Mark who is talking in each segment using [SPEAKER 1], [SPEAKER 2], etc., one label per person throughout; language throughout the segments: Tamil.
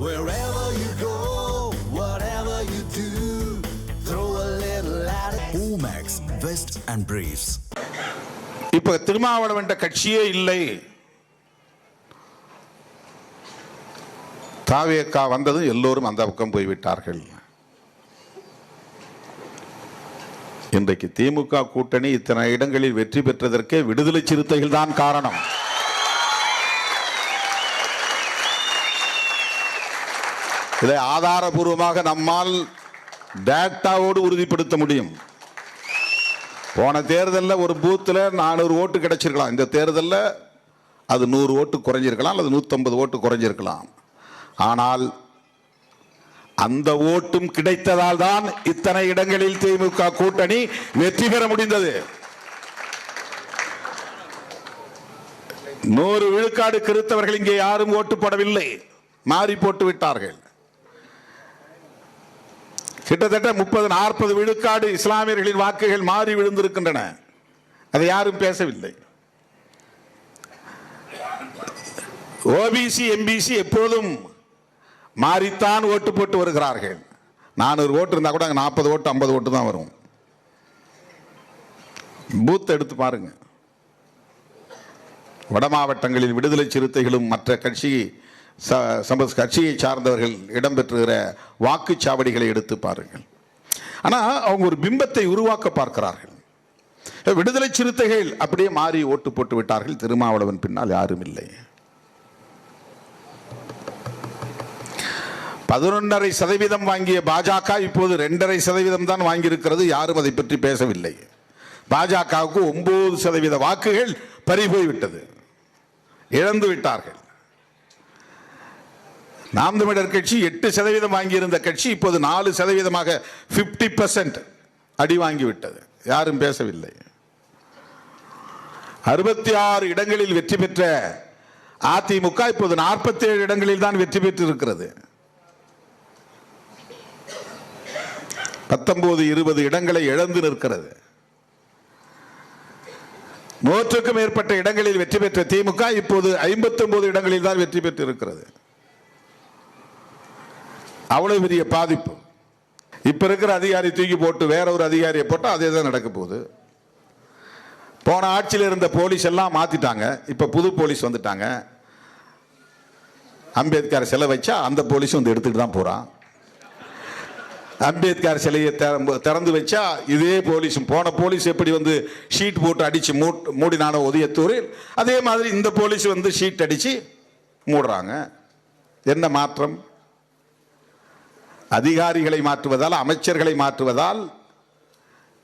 [SPEAKER 1] Wherever you go, whatever you do, throw a little at it. Omax, Vest and Briefs.
[SPEAKER 2] இப்ப திருமாவளவன் என்ற கட்சியே இல்லை. தாவேக்கா வந்தது எல்லோரும் அந்த பக்கம் போய்விட்டார்கள். இன்றைக்கு திமுக கூட்டணி இத்தனை இடங்களில் வெற்றி பெற்றதற்கே விடுதலை சிறுத்தைகள் தான் காரணம். இதை ஆதாரபூர்வமாக நம்மால் டேட்டாவோடு உறுதிப்படுத்த முடியும். போன தேர்தலில் ஒரு பூத்தில் 400 ஓட்டு கிடைச்சிருக்கலாம். இந்த தேர்தலில் அது 100 ஓட்டு குறைஞ்சிருக்கலாம் அல்லது 150 ஓட்டு குறைஞ்சிருக்கலாம். ஆனால் அந்த ஓட்டும் கிடைத்ததால் தான் இத்தனை இடங்களில் திமுக கூட்டணி வெற்றி பெற முடிந்தது. 100 விழுக்காடு கிறிஸ்தவர்கள் இங்கே யாரும் ஓட்டு போடவில்லை, மாறி போட்டு விட்டார்கள். கிட்டத்தட்ட 30-40 விழுக்காடு இஸ்லாமியர்களின் வாக்குகள் மாறி விழுந்திருக்கின்றன. அதை யாரும் பேசவில்லை. ஓபிசி எம்பிசி எப்போதும் மாறித்தான் ஓட்டு போட்டு வருகிறார்கள். 400 ஓட்டு இருந்தா கூட 40 ஓட்டு 50 ஓட்டு தான் வரும். பூத் எடுத்து பாருங்க. வட மாவட்டங்களில் விடுதலை சிறுத்தைகளும் மற்ற கட்சியை சார்ந்தவர்கள் இடம்பெற்றுகிற வாக்குச்சாவடிகளை எடுத்து பாருங்கள். ஆனால் அவங்க ஒரு பிம்பத்தை உருவாக்க பார்க்கிறார்கள். விடுதலை சிறுத்தைகள் அப்படியே மாறி ஓட்டு போட்டு விட்டார்கள். திருமாவளவன் பின்னால் யாரும் இல்லை. 11.5% வாங்கிய பாஜக இப்போது 2.5% தான் வாங்கியிருக்கிறது. யாரும் அதை பற்றி பேசவில்லை. பாஜகவுக்கு 9% வாக்குகள் பறிபோய்விட்டது, இழந்து விட்டார்கள். நாம் தமிழர் கட்சி 8% வாங்கியிருந்த கட்சி இப்போது 4%, 50% அடி வாங்கிவிட்டது. யாரும் பேசவில்லை. 66 இடங்களில் வெற்றி பெற்ற அதிமுக இப்போது 47 இடங்களில் தான் வெற்றி பெற்று இருக்கிறது. 19-20 இடங்களை இழந்து நிற்கிறது. 100க்கும் மேற்பட்ட இடங்களில் வெற்றி பெற்ற திமுக இப்போது 59 இடங்களில் தான் வெற்றி பெற்று இருக்கிறது. அவ்வளவு பெரிய பாதிப்பு. இப்ப இருக்கிற அதிகாரி தூக்கி போட்டு வேற ஒரு அதிகாரியை போட்டா அதே தான் நடக்க போகுது. போன ஆட்சியில் இருந்த போலீஸ் எல்லாம் மாத்திட்டாங்க. இப்ப புது போலீஸ் வந்துட்டாங்க. அம்பேத்கர் சிலை வச்சா அந்த போலீஸ் வந்து எடுத்துட்டு தான் போறான். அம்பேத்கர் சிலையை திறந்து வச்சா இதே போலீஸும், போன போலீஸ் எப்படி வந்து ஷீட் போட்டு அடிச்சு மூடினான உதயத்தூரில், அதே மாதிரி இந்த போலீஸ் வந்து ஷீட் அடிச்சு மூடுறாங்க. என்ன மாற்றம்? அதிகாரிகளை மாற்றுவதால், அமைச்சர்களை மாற்றுவதால்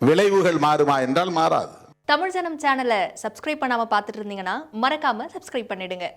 [SPEAKER 2] விளைவுகள் மாறுமா என்றால் மாறாது.
[SPEAKER 3] தமிழ் ஜனம் சேனலை சப்ஸ்கிரைப் பண்ணாம பார்த்துட்டு இருந்தீங்கன்னா மறக்காம சப்ஸ்கிரைப் பண்ணிடுங்க.